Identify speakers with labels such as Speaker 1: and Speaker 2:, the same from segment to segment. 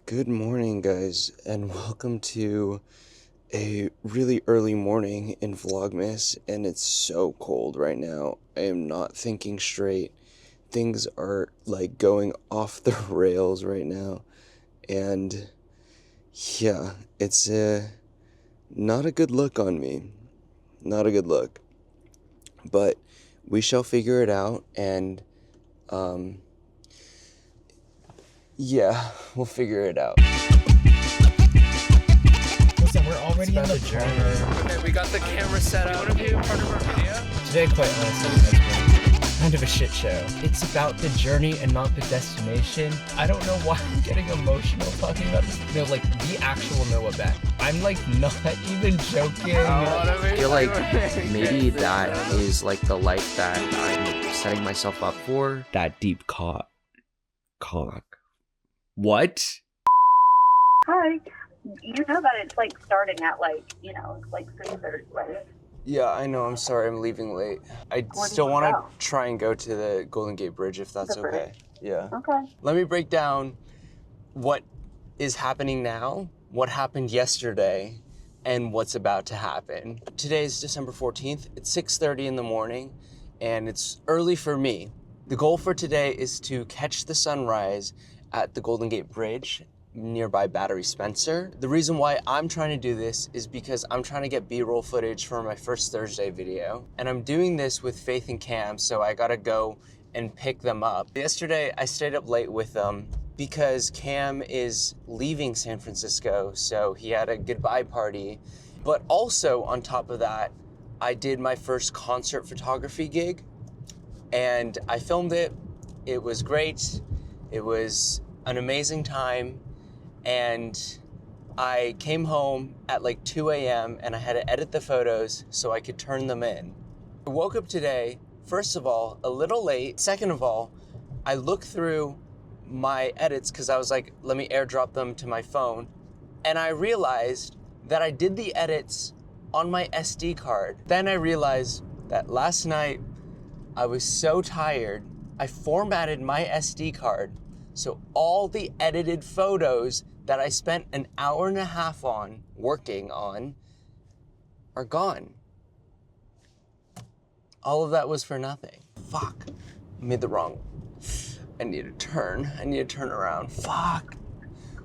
Speaker 1: Good morning, guys, and welcome to a really early morning in Vlogmas, and it's so cold right now. I am not thinking straight. Things are like going off the rails right now, and yeah, it's not a good look on me. Not a good look. But we shall figure it out, and yeah, we'll figure it out.
Speaker 2: Listen, we're already in the journey.
Speaker 3: Okay, we got the camera set up. Want to be a part of our video?
Speaker 2: Today, quite honestly, has been kind of a shit show. It's about the journey and not the destination. I don't know why I'm getting emotional talking about this. No, like the actual Noah Beck. I'm like not even joking.
Speaker 4: I feel like maybe that is like the life that I'm setting myself up for.
Speaker 1: That deep cock. What?
Speaker 5: Hi. You know that it's like starting at like, it's like 6:30, right?
Speaker 1: Yeah, I know. I'm sorry. I'm leaving late. I
Speaker 5: Where do
Speaker 1: still
Speaker 5: you
Speaker 1: want to
Speaker 5: go?
Speaker 1: try and go to the Golden Gate Bridge if that's
Speaker 5: The bridge?
Speaker 1: okay. Yeah.
Speaker 5: Okay.
Speaker 1: Let me break down what is happening now, what happened yesterday, and what's about to happen. Today is December 14th. It's 6:30 in the morning, and it's early for me. The goal for today is to catch the sunrise at the Golden Gate Bridge nearby Battery Spencer. The reason why I'm trying to do this is because I'm trying to get B-roll footage for my first Thursday video. And I'm doing this with Faith and Cam, so I gotta go and pick them up. Yesterday, I stayed up late with them because Cam is leaving San Francisco, so he had a goodbye party. But also, on top of that, I did my first concert photography gig, and I filmed it. It was great. It was an amazing time. And I came home at like 2 a.m. and I had to edit the photos so I could turn them in. I woke up today, first of all, a little late. Second of all, I looked through my edits because I was like, let me airdrop them to my phone. And I realized that I did the edits on my SD card. Then I realized that last night I was so tired, I formatted my SD card. So all the edited photos that I spent an hour and a half on, working on, are gone. All of that was for nothing. Fuck. I made the wrong. I need to turn around. Fuck.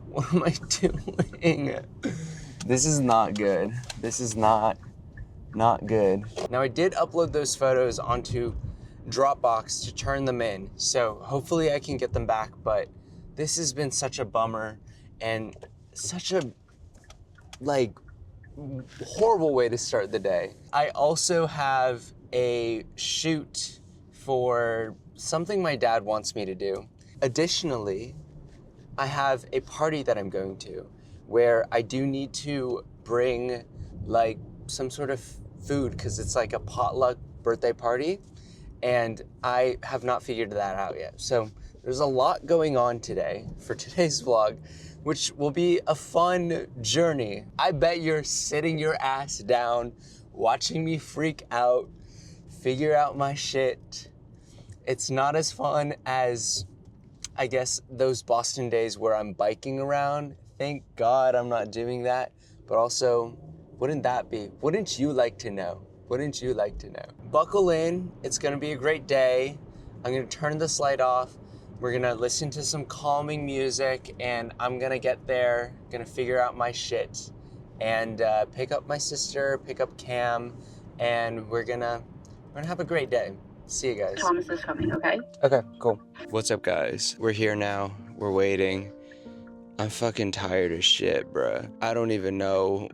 Speaker 1: What am I doing? This is not good. This is not good. Now I did upload those photos onto Dropbox to turn them in, so hopefully I can get them back, but this has been such a bummer and such a horrible way to start the day. I also have a shoot for something my dad wants me to do. Additionally, I have a party that I'm going to where I do need to bring like some sort of food because it's like a potluck birthday party. And I have not figured that out yet. So there's a lot going on today for today's vlog, which will be a fun journey. I bet you're sitting your ass down, watching me freak out, figure out my shit. It's not as fun as, I guess, those Boston days where I'm biking around. Thank God I'm not doing that. But also, wouldn't that be? Wouldn't you like to know? Wouldn't you like to know? Buckle in, it's gonna be a great day. I'm gonna turn this light off. We're gonna listen to some calming music and I'm gonna get there, gonna figure out my shit and pick up my sister, pick up Cam, and we're gonna have a great day. See you guys.
Speaker 5: Thomas is coming, okay?
Speaker 1: Okay, cool. What's up, guys? We're here now, we're waiting. I'm fucking tired as shit, bruh. I don't even know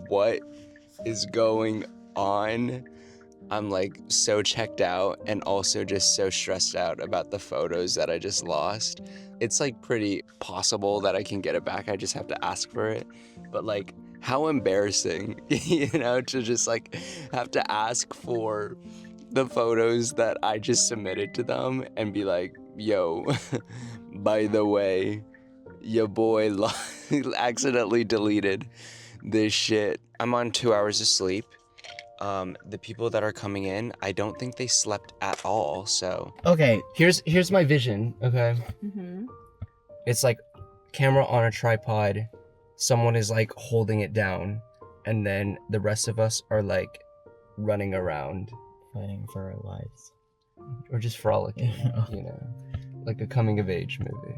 Speaker 1: what is going on. I'm like so checked out and also just so stressed out about the photos that I just lost. It's like pretty possible that I can get it back. I just have to ask for it. But like, how embarrassing, to just like have to ask for the photos that I just submitted to them and be like, yo, by the way, your boy accidentally deleted this shit. I'm on 2 hours of sleep. The people that are coming in, I don't think they slept at all, so.
Speaker 2: Okay, here's my vision, okay?
Speaker 5: Mm-hmm.
Speaker 2: It's like camera on a tripod, someone is like holding it down, and then the rest of us are like running around.
Speaker 6: Fighting for our lives.
Speaker 2: Or just frolicking, you know, like a coming of age movie.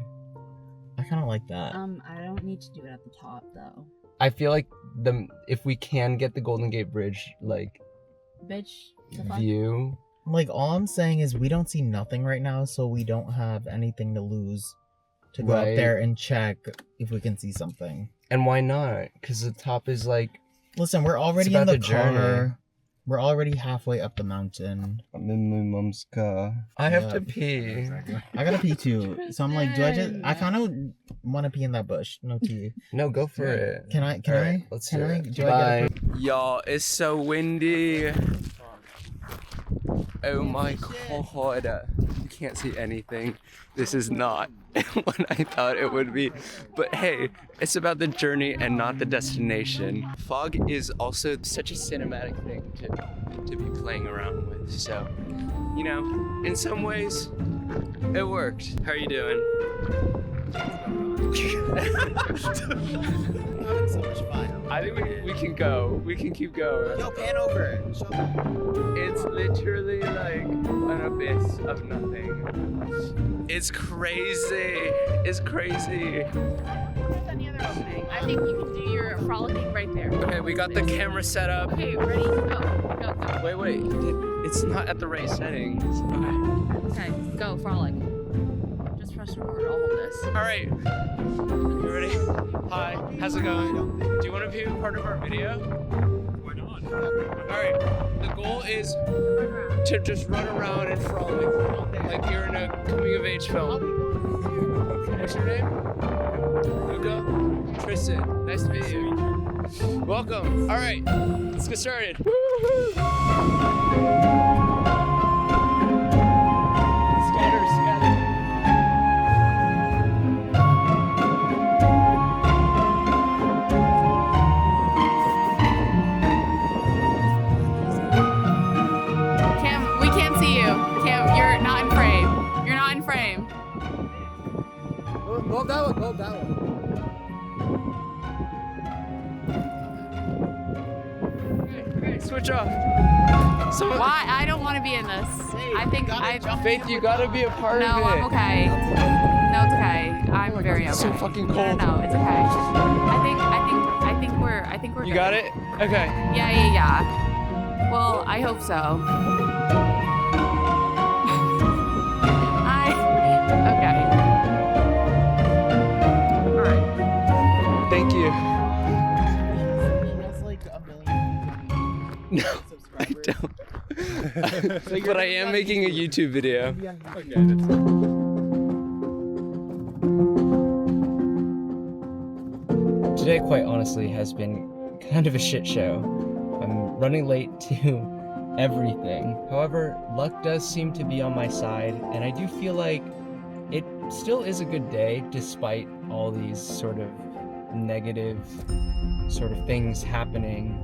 Speaker 6: I kind of like that.
Speaker 7: I don't need to do it at the top though.
Speaker 2: I feel like if we can get the Golden Gate Bridge like
Speaker 7: Bitch. The fuck?
Speaker 2: view.
Speaker 6: Like, all I'm saying is we don't see nothing right now, so we don't have anything to lose to go
Speaker 2: Right.
Speaker 6: up there and check if we can see something.
Speaker 2: And why not? Because the top is like,
Speaker 6: Listen, we're already
Speaker 2: It's
Speaker 6: in
Speaker 2: about
Speaker 6: the
Speaker 2: the
Speaker 6: car.
Speaker 2: journey.
Speaker 6: We're already halfway up the mountain.
Speaker 2: I'm in my mom's car. I have to
Speaker 6: Yeah.
Speaker 2: pee.
Speaker 6: I gotta pee too. So I'm like, I kind of want to pee in that bush. No tea.
Speaker 2: No, go for it.
Speaker 6: Can I?
Speaker 2: Alright, let's
Speaker 6: Can
Speaker 2: do
Speaker 6: I?
Speaker 2: it.
Speaker 6: Do I get a
Speaker 3: Y'all, it's so windy.
Speaker 2: Oh my god. You can't see anything. This is not what I thought it would be. But hey, it's about the journey and not the destination. Fog is also such a cinematic thing to be playing around with. So, you know, in some ways, it worked. How are you doing?
Speaker 6: having so much fun.
Speaker 2: I think we can go. We can keep going.
Speaker 6: Yo, pan over.
Speaker 2: It's literally like an abyss of nothing. It's crazy. It's crazy.
Speaker 7: Any other opening? I think you can do your frolicking right there.
Speaker 3: Okay, we got the camera set up.
Speaker 7: Okay, ready? Go. Go, go.
Speaker 2: Wait. It's not at the right settings.
Speaker 7: Okay, go, frolic. Just press record. I'll hold this.
Speaker 3: All right, you ready? Hi, how's it going? Do you want to be a part of our video? Why not? All right, the goal is to just run around and frolic like you're in a coming of age film. What's your name? Luca? Tristan, nice to meet you. Welcome. All right, let's get started.
Speaker 7: Cam, we can't see you. Cam, you're not in frame. You're not in frame.
Speaker 3: Go that one, go that one. Okay, switch off. Someone,
Speaker 7: Why? I don't want to be in this. I think
Speaker 2: Faith, you gotta be a part
Speaker 7: No,
Speaker 2: of it.
Speaker 7: I'm okay. No, it's okay. I'm very okay.
Speaker 2: it's so fucking
Speaker 7: No,
Speaker 2: cold.
Speaker 7: no, it's okay. I think we're
Speaker 3: You
Speaker 7: good.
Speaker 3: got it? Okay.
Speaker 7: Yeah. Well, I hope so. Okay. All right.
Speaker 2: Thank you.
Speaker 6: That's like 1 million
Speaker 2: No, I don't. But I am making a YouTube video. Today, quite honestly, has been kind of a shit show. I'm running late to everything. However, luck does seem to be on my side, and I do feel like it still is a good day despite all these sort of negative sort of things happening.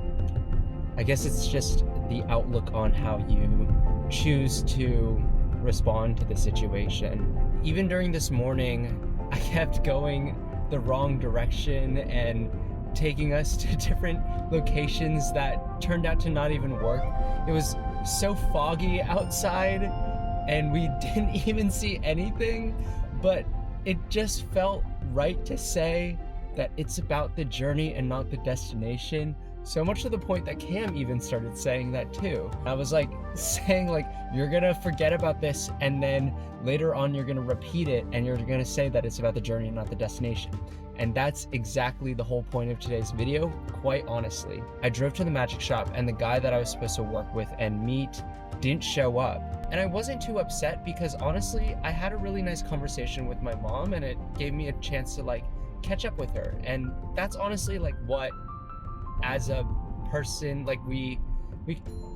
Speaker 2: I guess it's just the outlook on how you choose to respond to the situation. Even during this morning, I kept going the wrong direction and taking us to different locations that turned out to not even work. It was so foggy outside and we didn't even see anything, but it just felt right to say that it's about the journey and not the destination. So much to the point that Cam even started saying that too. I was like saying like, you're gonna forget about this and then later on you're gonna repeat it and you're gonna say that it's about the journey and not the destination. And that's exactly the whole point of today's video, quite honestly. I drove to the magic shop and the guy that I was supposed to work with and meet didn't show up. And I wasn't too upset because honestly, I had a really nice conversation with my mom and it gave me a chance to like catch up with her. And that's honestly like what as a person like we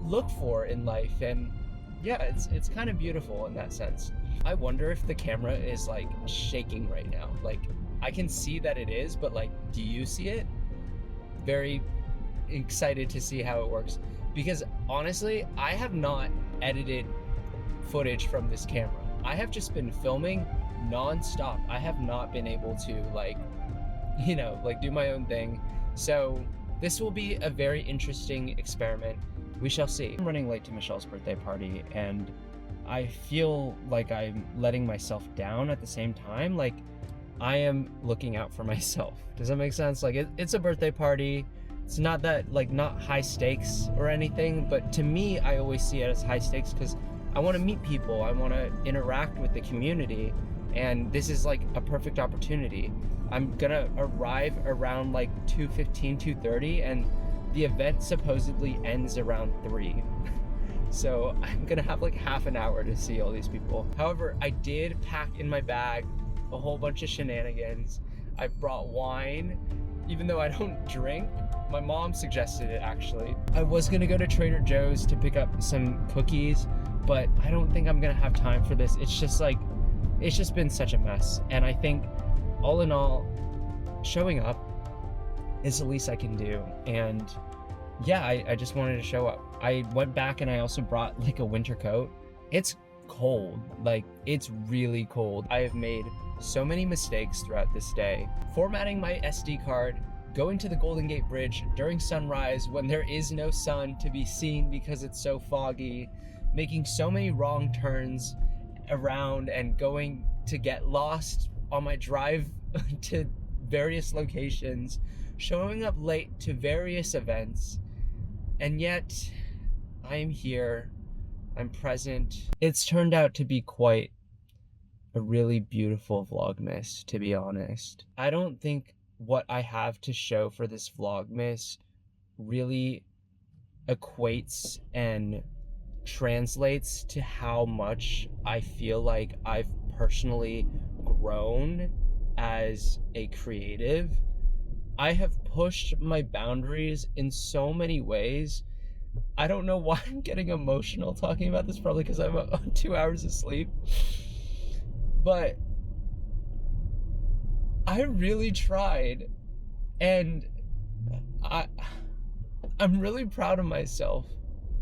Speaker 2: look for in life, and yeah, it's kind of beautiful in that sense. I wonder if the camera is like shaking right now. Like I can see that it is, but like, do you see it? Very excited to see how it works because honestly, I have not edited footage from this camera. I have just been filming non-stop. I have not been able to like, you know, like do my own thing. So this will be a very interesting experiment. We shall see. I'm running late to Michelle's birthday party, and I feel like I'm letting myself down at the same time. Like, I am looking out for myself. Does that make sense? Like, it's a birthday party. It's not that, like, not high stakes or anything, but to me, I always see it as high stakes because I want to meet people. I want to interact with the community, and this is like a perfect opportunity. I'm gonna arrive around like 2:15, 2:30, and the event supposedly ends around 3. So I'm gonna have like half an hour to see all these people. However, I did pack in my bag a whole bunch of shenanigans. I brought wine, even though I don't drink. My mom suggested it, actually. I was gonna go to Trader Joe's to pick up some cookies, but I don't think I'm gonna have time for this. It's just been such a mess. And I think all in all, showing up is the least I can do. And yeah, I just wanted to show up. I went back and I also brought like a winter coat. It's cold, like it's really cold. I have made so many mistakes throughout this day. Formatting my SD card, going to the Golden Gate Bridge during sunrise when there is no sun to be seen because it's so foggy, making so many wrong turns around and going to get lost on my drive to various locations, showing up late to various events, and yet I am here, I'm present. It's turned out to be quite a really beautiful vlogmas, to be honest. I don't think what I have to show for this vlogmas really equates and translates to how much I feel like I've personally grown as a creative. I have pushed my boundaries in so many ways. I don't know why I'm getting emotional talking about this, probably because I'm on 2 hours of sleep. But I really tried, and I'm really proud of myself.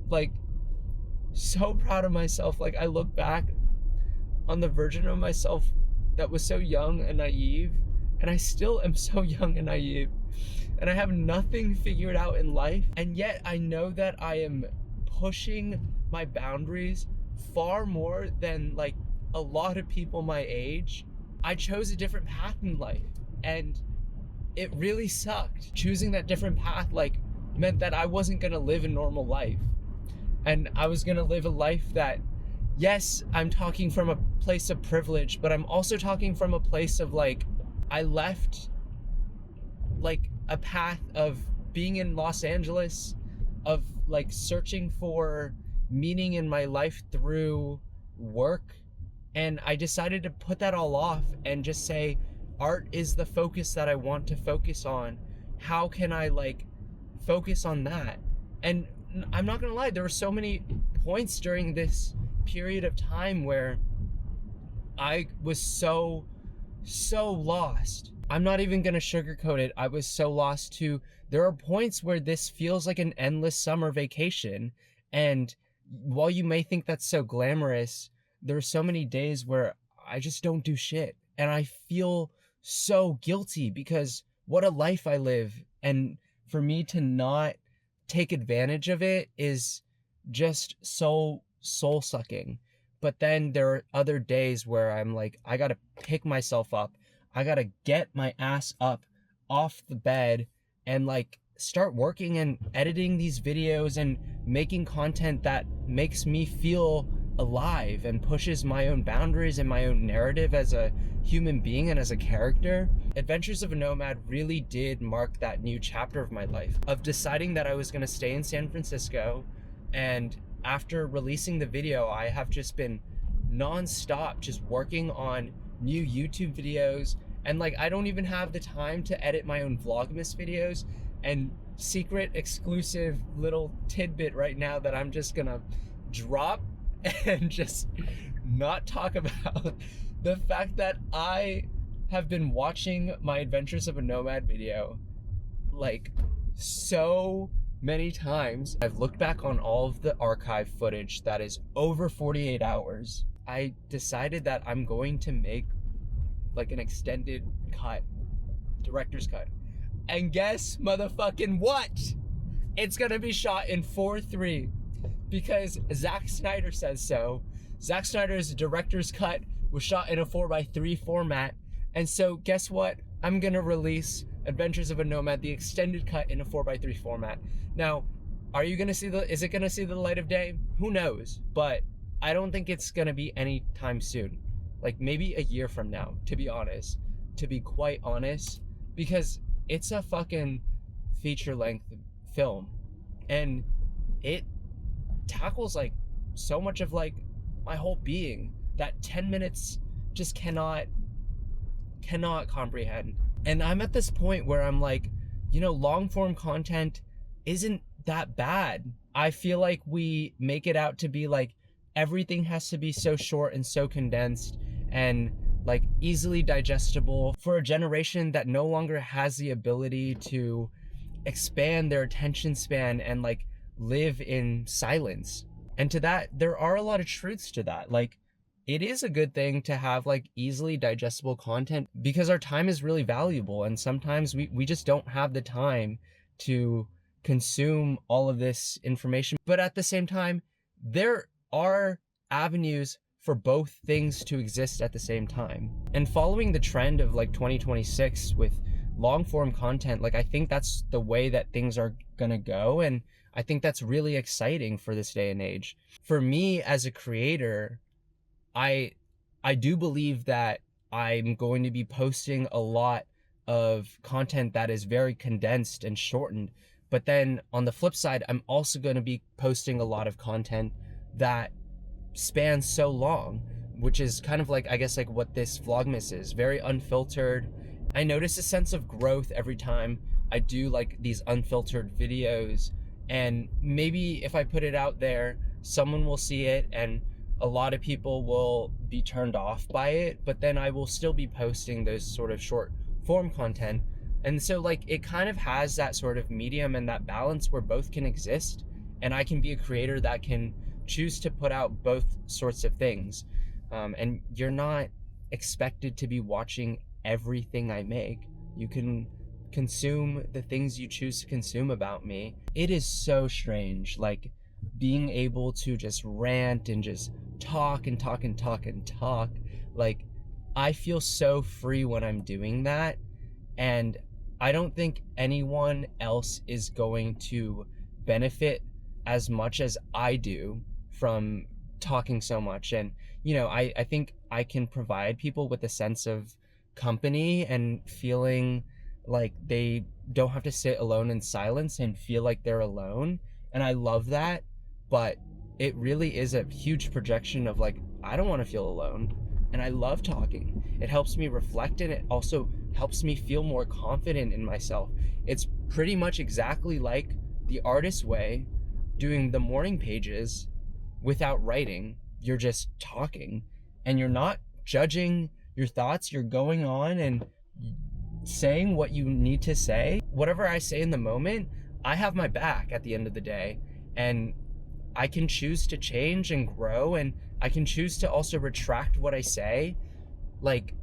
Speaker 2: Like, so proud of myself. Like, I look back on the version of myself that was so young and naive, and I still am so young and naive, and I have nothing figured out in life, and yet I know that I am pushing my boundaries far more than like a lot of people my age. I chose a different path in life, and it really sucked. Choosing that different path like meant that I wasn't gonna live a normal life, and I was gonna live a life that, yes, I'm talking from a place of privilege, but I'm also talking from a place of like, I left like a path of being in Los Angeles, of like searching for meaning in my life through work, and I decided to put that all off and just say, art is the focus that I want to focus on. How can I like focus on that? And I'm not gonna lie, there were so many points during this period of time where I was so lost. I'm not even gonna sugarcoat it. I was so lost too. There are points where this feels like an endless summer vacation, and while you may think that's so glamorous, there are so many days where I just don't do shit, and I feel so guilty because what a life I live, and for me to not take advantage of it is just so soul-sucking. But then there are other days where I'm like, I gotta pick myself up, I gotta get my ass up off the bed and like start working and editing these videos and making content that makes me feel alive and pushes my own boundaries and my own narrative as a human being and as a character. Adventures of a Nomad really did mark that new chapter of my life, of deciding that I was gonna stay in San Francisco. And after releasing the video, I have just been non-stop just working on new YouTube videos, and like I don't even have the time to edit my own Vlogmas videos. And secret exclusive little tidbit right now that I'm just gonna drop and just not talk about, the fact that I have been watching my Adventures of a Nomad video like so many times. I've looked back on all of the archive footage that is over 48 hours. I decided that I'm going to make like an extended cut, director's cut. And guess motherfucking what? It's gonna be shot in 4:3 because Zack Snyder says so. Zack Snyder's director's cut was shot in a 4:3 format. And so guess what? I'm gonna release Adventures of a Nomad, the extended cut, in a 4:3 format. Now, are you gonna see is it gonna see the light of day? Who knows? But I don't think it's gonna be anytime soon. Like maybe a year from now, to be honest. To be quite honest. Because it's a fucking feature-length film. And it tackles like so much of like my whole being that 10 minutes just cannot comprehend. And I'm at this point where I'm like, you know, long form content isn't that bad. I feel like we make it out to be like everything has to be so short and so condensed and like easily digestible for a generation that no longer has the ability to expand their attention span and like live in silence. And to that, there are a lot of truths to that. Like, it is a good thing to have like easily digestible content because our time is really valuable. And sometimes we just don't have the time to consume all of this information. But at the same time, there are avenues for both things to exist at the same time. And following the trend of like 2026 with long form content, like I think that's the way that things are gonna go. And I think that's really exciting for this day and age. For me as a creator, I do believe that I'm going to be posting a lot of content that is very condensed and shortened. But then on the flip side, I'm also going to be posting a lot of content that spans so long, which is kind of like, I guess, like what this vlogmas is, very unfiltered. I notice a sense of growth every time I do like these unfiltered videos. And maybe if I put it out there, someone will see it and a lot of people will be turned off by it, but then I will still be posting those sort of short form content. And so like it kind of has that sort of medium and that balance where both can exist. And I can be a creator that can choose to put out both sorts of things. And you're not expected to be watching everything I make. You can consume the things you choose to consume about me. It is so strange, like being able to just rant and just talk and talk and talk and talk. Like I feel so free when I'm doing that. And I don't think anyone else is going to benefit as much as I do from talking so much. And, you know, I think I can provide people with a sense of company and feeling like they don't have to sit alone in silence and feel like they're alone. And I love that. But it really is a huge projection of like, I don't want to feel alone. And I love talking. It helps me reflect and it also helps me feel more confident in myself. It's pretty much exactly like the artist's way, doing the morning pages without writing. You're just talking and you're not judging your thoughts. You're going on and saying what you need to say. Whatever I say in the moment, I have my back at the end of the day. And I can choose to change and grow, and I can choose to also retract what I say. Like,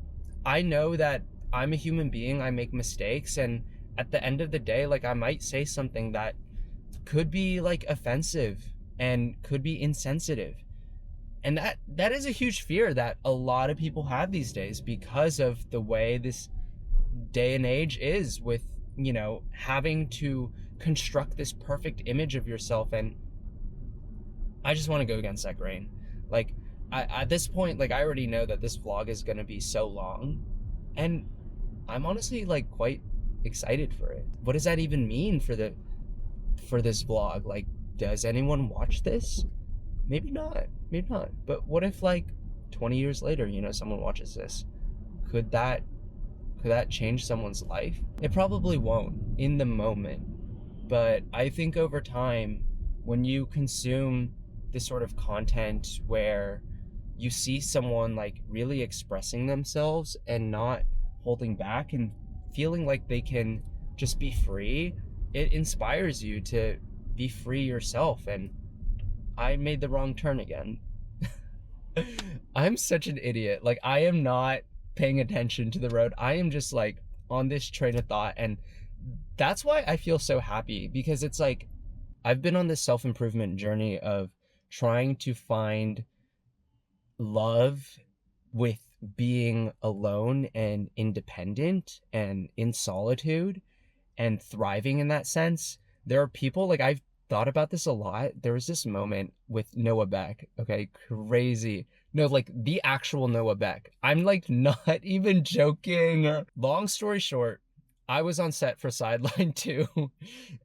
Speaker 2: I know that I'm a human being, I make mistakes, and at the end of the day, like, I might say something that could be like offensive and could be insensitive. And that is a huge fear that a lot of people have these days because of the way this day and age is with, you know, having to construct this perfect image of yourself. And I just want to go against that grain. Like, at this point, like, I already know that this vlog is going to be so long. And I'm honestly, like, quite excited for it. What does that even mean for this vlog? Like, does anyone watch this? Maybe not. Maybe not. But what if, like, 20 years later, you know, someone watches this? Could that change someone's life? It probably won't in the moment. But I think over time, when you consume this sort of content where you see someone like really expressing themselves and not holding back and feeling like they can just be free, it inspires you to be free yourself. And I made the wrong turn again. I'm such an idiot. Like, I am not paying attention to the road. I am just like on this train of thought, and that's why I feel so happy, because it's like I've been on this self-improvement journey of trying to find love with being alone and independent and in solitude and thriving in that sense. There are people, like, I've thought about this a lot. There was this moment with Noah Beck, okay, crazy. No, like the actual Noah Beck. I'm like not even joking. Long story short, I was on set for Sideline 2,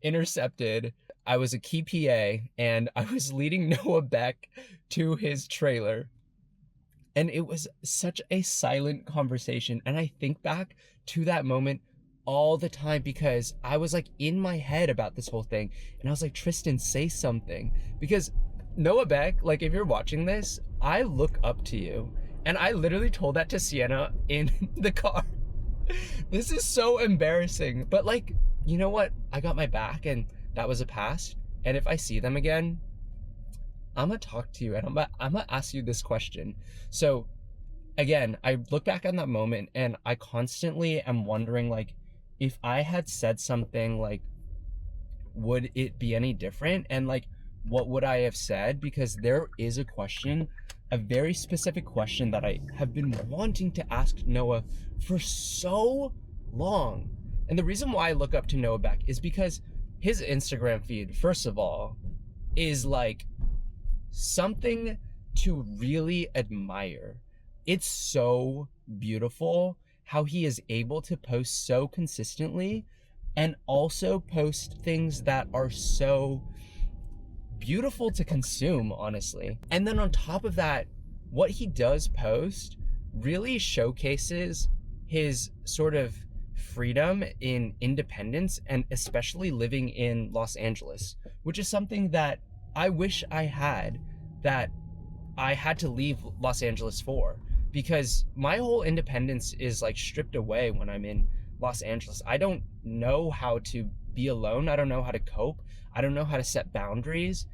Speaker 2: Intercepted. I was a key PA, and I was leading Noah Beck to his trailer. And it was such a silent conversation. And I think back to that moment all the time, because I was like in my head about this whole thing. And I was like, Tristan, say something. Because Noah Beck, like, if you're watching this, I look up to you. And I literally told that to Sienna in the car. This is so embarrassing. But like, you know what? I got my back, and that was a past. And if I see them again, I'm gonna talk to you, and I'm gonna ask you this question. So again, I look back on that moment, and I constantly am wondering, like, if I had said something, like, would it be any different? And like, what would I have said? Because there is a question, a very specific question that I have been wanting to ask Noah for so long. And the reason why I look up to Noah Beck is because his Instagram feed, first of all, is like something to really admire. It's so beautiful how he is able to post so consistently, and also post things that are so beautiful to consume, honestly. And then on top of that, what he does post really showcases his sort of freedom in independence, and especially living in Los Angeles, which is something that I wish I had, that I had to leave Los Angeles for, because my whole independence is like stripped away when I'm in Los Angeles. I don't know how to be alone. I don't know how to cope. I don't know how to set boundaries.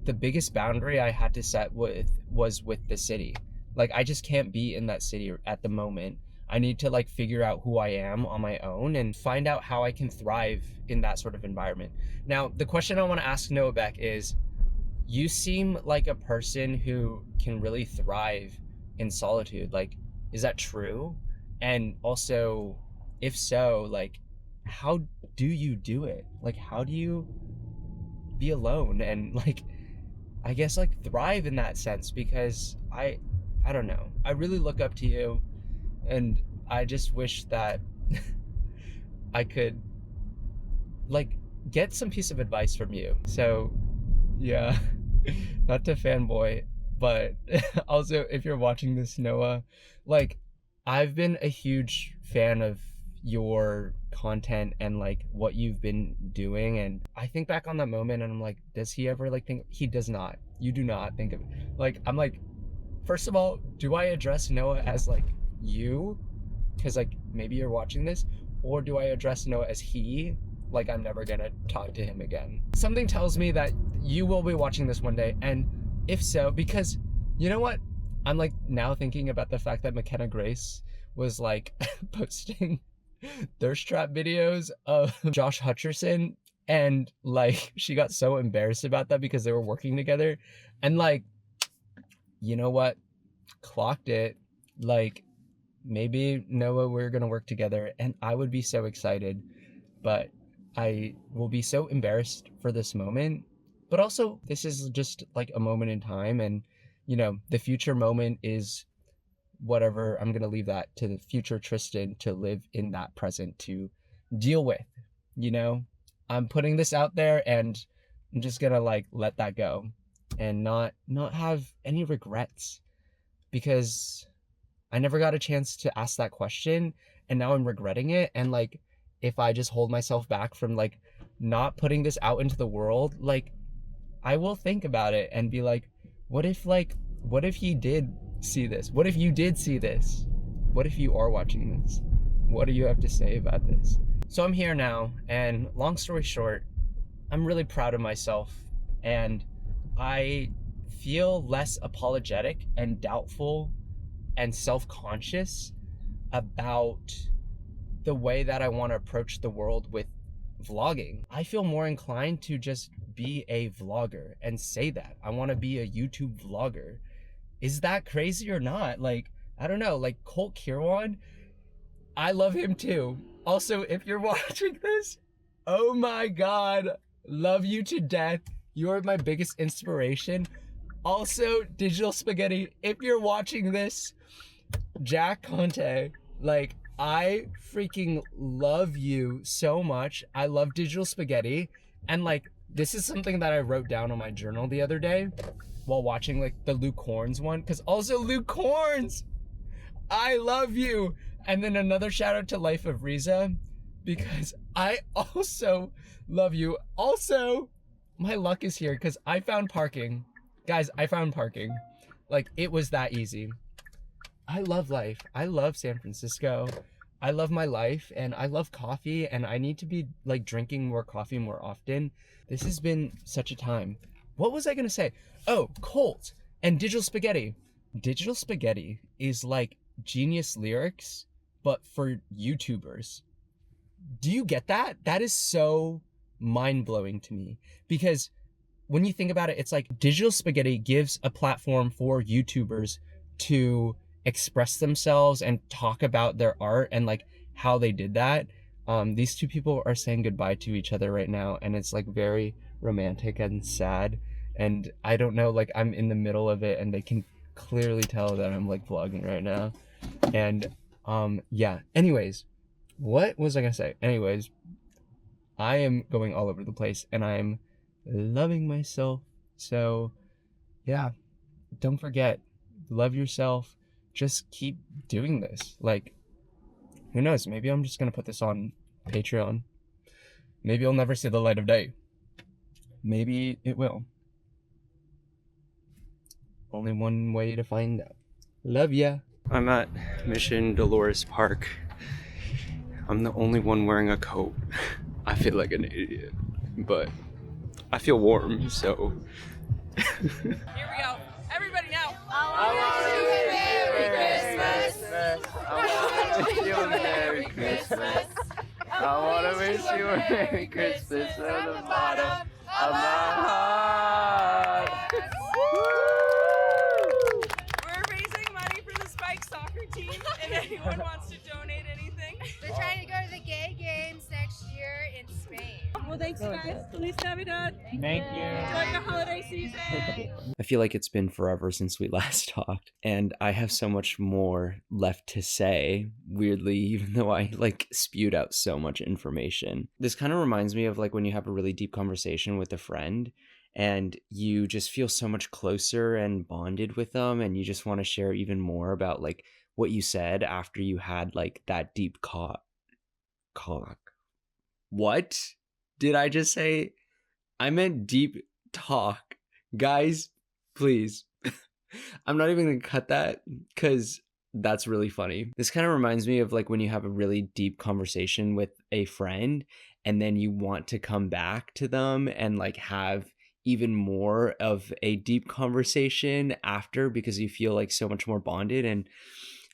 Speaker 2: The biggest boundary I had to set was with the city. Like, I just can't be in that city at the moment. I need to like figure out who I am on my own and find out how I can thrive in that sort of environment. Now, the question I want to ask Noah Beck is, you seem like a person who can really thrive in solitude. Like, is that true? And also, if so, like, how do you do it? Like, how do you be alone and like, I guess, like, thrive in that sense? Because I don't know. I really look up to you, and I just wish that I could like get some piece of advice from you. So yeah, not to fanboy, but also, if you're watching this, Noah, like, I've been a huge fan of your content and like what you've been doing, and I think back on that moment and I'm like, does he ever like think? He does not. You do not think of it. Like, I'm like, first of all, do I address Noah as like you, because like maybe you're watching this, or do I address Noah as he, like I'm never gonna talk to him again? Something tells me that you will be watching this one day, and if so, because you know what, I'm like now thinking about the fact that McKenna Grace was like posting thirst trap videos of Josh Hutcherson, and like she got so embarrassed about that because they were working together, and like, you know what, clocked it. Like, maybe Noah, we're gonna work together, and I would be so excited, but I will be so embarrassed for this moment. But also, this is just like a moment in time, and you know, the future moment is whatever. I'm gonna leave that to the future Tristan to live in that present to deal with. You know, I'm putting this out there, and I'm just gonna like let that go and not have any regrets, because I never got a chance to ask that question, and now I'm regretting it. And like, if I just hold myself back from like not putting this out into the world, like I will think about it and be like, what if he did see this? What if you did see this? What if you are watching this? What do you have to say about this? So I'm here now, and long story short, I'm really proud of myself, and I feel less apologetic and doubtful and self-conscious about the way that I want to approach the world with vlogging. I feel more inclined to just be a vlogger and say that. I want to be a YouTube vlogger. Is that crazy or not? Like, I don't know, like Colt Kirwan, I love him too. Also, if you're watching this, oh my God, love you to death. You're my biggest inspiration. Also, Digital Spaghetti, if you're watching this, Jack Conte, like, I freaking love you so much. I love Digital Spaghetti. And like, this is something that I wrote down on my journal the other day while watching like the Luke Korns one. Cause also Luke Korns, I love you. And then another shout out to Life of Riza, because I also love you. Also, my luck is here because I found parking. Guys, I found parking. Like, it was that easy. I love life. I love San Francisco. I love my life and I love coffee, and I need to be like drinking more coffee more often. This has been such a time. What was I gonna say? Oh, Colt and Digital Spaghetti. Digital Spaghetti is like genius lyrics, but for YouTubers. Do you get that? That is so mind-blowing to me, because when you think about it, it's like Digital Spaghetti gives a platform for YouTubers to express themselves and talk about their art and like how they did that. These two people are saying goodbye to each other right now, and it's like very romantic and sad, and I don't know, like I'm in the middle of it and they can clearly tell that I'm like vlogging right now. And yeah, anyways, what was I gonna say? Anyways, I am going all over the place and I'm loving myself. So yeah, don't forget, love yourself. Just keep doing this. Like, who knows? Maybe I'm just gonna put this on Patreon. Maybe it'll never see the light of day. Maybe it will. Only one way to find out. Love ya. I'm at Mission Dolores Park. I'm the only one wearing a coat. I feel like an idiot, but I feel warm, so.
Speaker 7: Here we go. Everybody now.
Speaker 2: I wanna wish you a Merry Christmas from the bottom of my heart.
Speaker 8: We're raising money for the Spike soccer team. If anyone wants to donate anything.
Speaker 9: We're trying to go to the gay games next year in Spain.
Speaker 8: Well, thanks you guys. Feliz Navidad.
Speaker 2: Thank you.
Speaker 8: Enjoy your holiday season.
Speaker 4: I feel like it's been forever since we last talked, and I have so much more left to say, weirdly, even though I like spewed out so much information. This kind of reminds me of like when you have a really deep conversation with a friend and you just feel so much closer and bonded with them, and you just want to share even more about like what you said after you had like that deep What did I just say? I meant deep talk. Guys, please. I'm not even gonna cut that because that's really funny. This kind of reminds me of like when you have a really deep conversation with a friend and then you want to come back to them and like have even more of a deep conversation after, because you feel like so much more bonded. And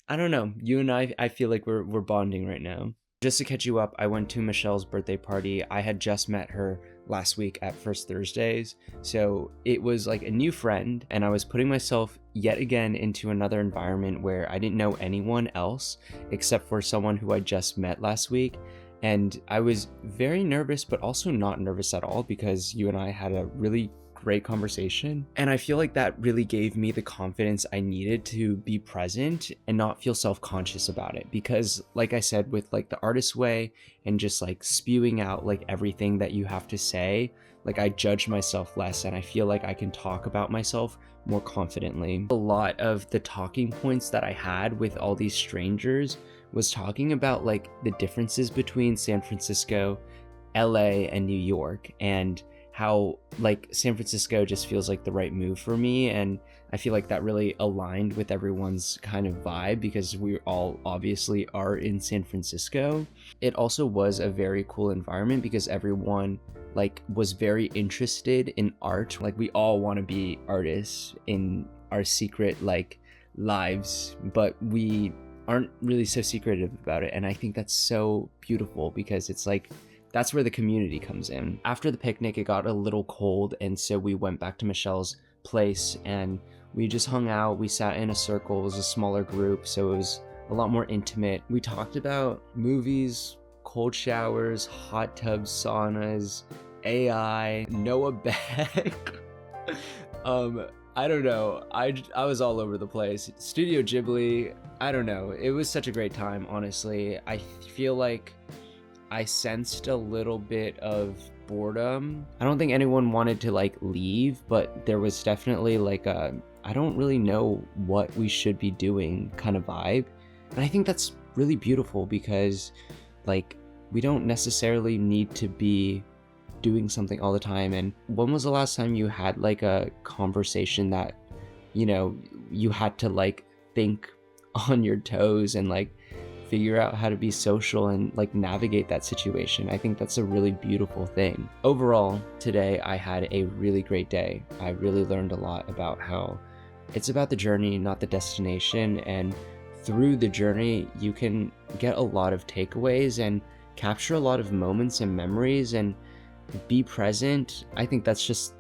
Speaker 4: I don't know, you and I feel like we're bonding right now. Just to catch you up, I went to Michelle's birthday party. I had just met her last week at First Thursdays, so it was like a new friend, and I was putting myself yet again into another environment where I didn't know anyone else except for someone who I just met last week. And I was very nervous, but also not nervous at all, because you and I had a really great conversation, and I feel like that really gave me the confidence I needed to be present and not feel self-conscious about it. Because like I said, with like the artist way and just like spewing out like everything that you have to say, like I judge myself less and I feel like I can talk about myself more confidently. A lot of the talking points that I had with all these strangers was talking about like the differences between San Francisco, LA, and New York, and how like San Francisco just feels like the right move for me. And I feel like that really aligned with everyone's kind of vibe, because we all obviously are in San Francisco. It also was a very cool environment because everyone like was very interested in art. Like we all want to be artists in our secret like lives, but we aren't really so secretive about it. And I think that's so beautiful because it's like, that's where the community comes in. After the picnic, it got a little cold, and so we went back to Michelle's place and we just hung out. We sat in a circle. It was a smaller group, so it was a lot more intimate. We talked about movies, cold showers, hot tubs, saunas, AI, Noah Beck. I don't know. I was all over the place. Studio Ghibli, I don't know. It was such a great time, honestly. I feel like I sensed a little bit of boredom. I don't think anyone wanted to like leave, but there was definitely like a, I don't really know what we should be doing kind of vibe. And I think that's really beautiful because like we don't necessarily need to be doing something all the time. And when was the last time you had like a conversation that, you know, you had to like think on your toes and like figure out how to be social and like navigate that situation? I think that's a really beautiful thing. Overall, today I had a really great day. I really learned a lot about how it's about the journey, not the destination. And through the journey, you can get a lot of takeaways and capture a lot of moments and memories and be present. I think that's just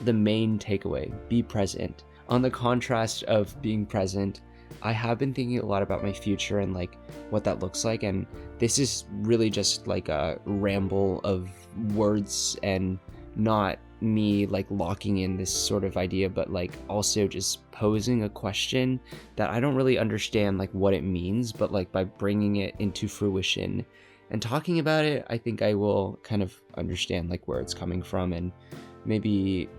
Speaker 4: the main takeaway. Be present. On the contrast of being present, I have been thinking a lot about my future and like what that looks like, and this is really just like a ramble of words and not me like locking in this sort of idea, but like also just posing a question that I don't really understand like what it means, but like by bringing it into fruition and talking about it, I think I will kind of understand like where it's coming from and maybe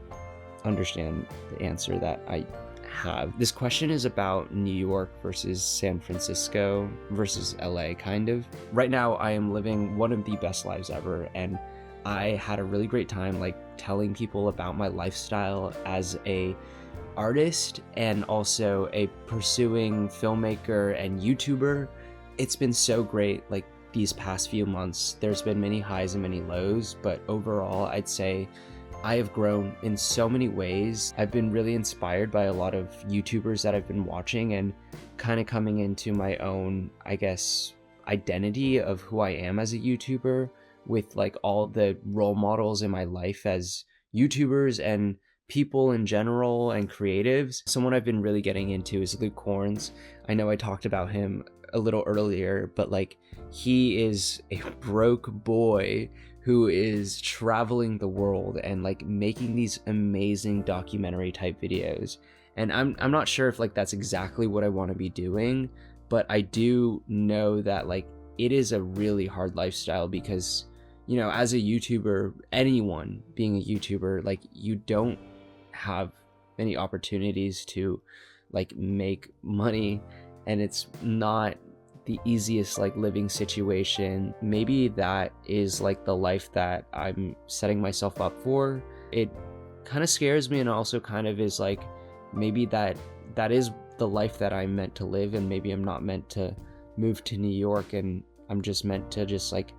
Speaker 4: understand the answer that I have. This question is about New York versus San Francisco versus LA kind of. Right now I am living one of the best lives ever, and I had a really great time like telling people about my lifestyle as a artist and also a pursuing filmmaker and YouTuber. It's been so great like these past few months. There's been many highs and many lows, but overall I'd say I have grown in so many ways. I've been really inspired by a lot of YouTubers that I've been watching and kind of coming into my own, I guess, identity of who I am as a YouTuber with like all the role models in my life as YouTubers and people in general and creatives. Someone I've been really getting into is Luke Korns. I know I talked about him a little earlier, but like he is a broke boy who is traveling the world and like making these amazing documentary type videos. And I'm not sure if like that's exactly what I want to be doing, but I do know that like it is a really hard lifestyle because, you know, as a YouTuber, anyone being a YouTuber, like you don't have many opportunities to like make money, and it's not the easiest like living situation. Maybe that is like the life that I'm setting myself up for. It kind of scares me, and also kind of is like maybe that is the life that I'm meant to live, and maybe I'm not meant to move to New York and I'm just meant to just like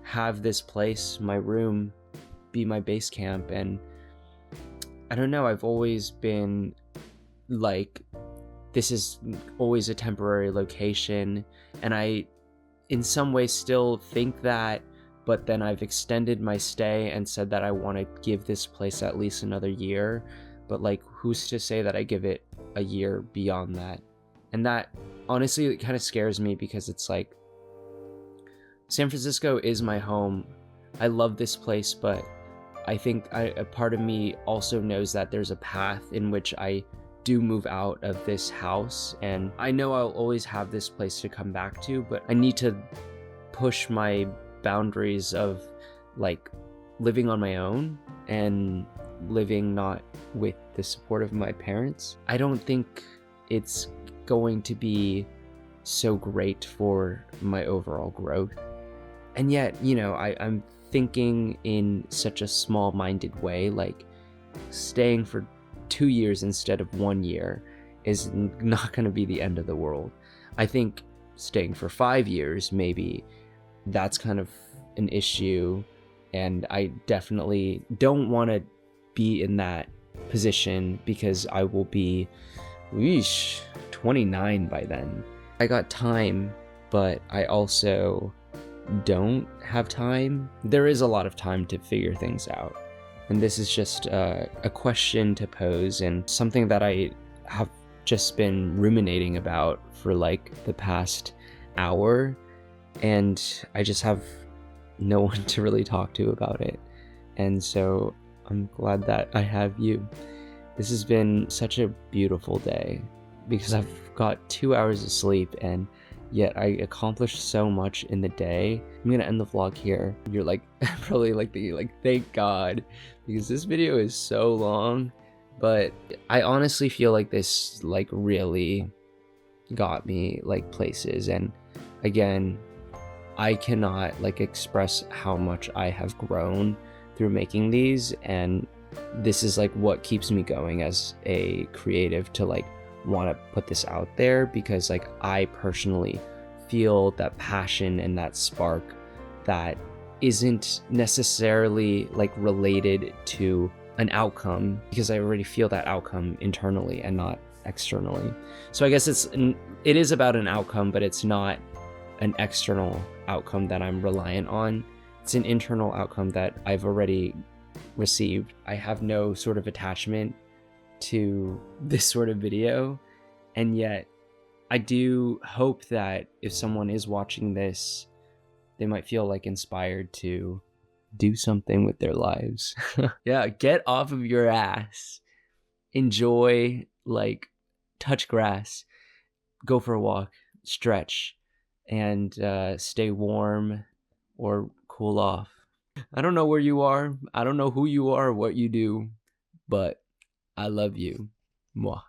Speaker 4: have this place, my room, be my base camp. And I don't know, I've always been like, this is always a temporary location, and I in some ways still think that, but then I've extended my stay and said that I want to give this place at least another year. But like, who's to say that I give it a year beyond that? And that honestly, it kind of scares me because it's like, San Francisco is my home. I love this place, but I think a part of me also knows that there's a path in which I do move out of this house, and I know I'll always have this place to come back to, but I need to push my boundaries of like living on my own and living not with the support of my parents. I don't think it's going to be so great for my overall growth. And yet, you know, I'm thinking in such a small-minded way, like staying for 2 years instead of 1 year is not going to be the end of the world. I think staying for 5 years, maybe that's kind of an issue, and I definitely don't want to be in that position because I will be 29 by then. I got time, but I also don't have time. There is a lot of time to figure things out. And this is just a question to pose and something that I have just been ruminating about for like the past hour. And I just have no one to really talk to about it. And so I'm glad that I have you. This has been such a beautiful day because I've got 2 hours of sleep and yet I accomplished so much in the day. I'm gonna end the vlog here. You're like probably like thank God, because this video is so long, but I honestly feel like this like really got me like places. And again, I cannot like express how much I have grown through making these, and this is like what keeps me going as a creative to like want to put this out there, because like I personally feel that passion and that spark that isn't necessarily like related to an outcome, because I already feel that outcome internally and not externally. So I guess it is about an outcome, but it's not an external outcome that I'm reliant on. It's an internal outcome that I've already received. I have no sort of attachment to this sort of video, and yet I do hope that if someone is watching this, they might feel like inspired to do something with their lives. Yeah, get off of your ass, enjoy, like touch grass, go for a walk, stretch, and stay warm or cool off. I don't know where you are, I don't know who you are or what you do, but I love you. Mwah.